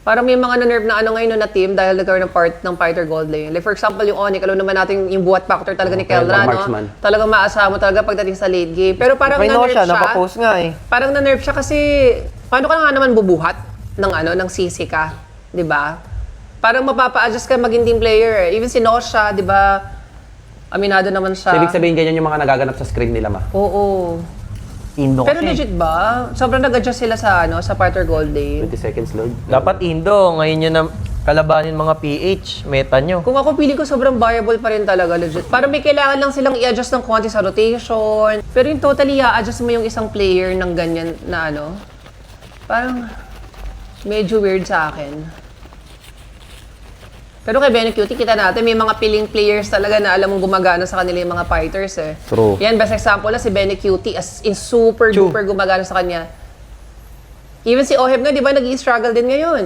Parang may mga na-nerve na ano ngayon na team dahil nagkaroon ng part ng fighter gold lane. Like for example, yung Onyx, alam naman natin yung buhat factor talaga ni Keldra, no? marksman. Talagang maasahan mo talaga pagdating sa late game. Pero parang na-nerve siya. Napapost nga eh. Parang na-nerve siya kasi paano ka nga naman bubuhat ng ano, ng CC ka, 'di ba? Parang mapapa-adjust ka maging team player. Even si Nosha, 'di ba? Aminado naman siya. So, ibig sabihin ganyan yung mga nagaganap sa screen nila, ma. Oo. Indo Pero kasi. legit ba? Sobrang nag-adjust sila sa ano, sa fighter gold lane. 20 seconds load. Dapat Indo, ngayon yun na kalabanin mga PH, meta nyo. Kung ako, pili ko sobrang viable pa rin talaga, legit. Parang may kailangan lang silang i-adjust ng konti sa rotation. Pero yung totally i-adjust mo yung isang player ng ganyan na ano, parang medyo weird sa akin. Pero kay Benny Cutie, kita natin, may mga piling players talaga na alam mong gumagana sa kanila yung mga fighters eh. True. Yan, best example na si Benny Cutie, as in super duper gumagana sa kanya. Even si Oheb nga, di ba, nag-i-struggle din ngayon.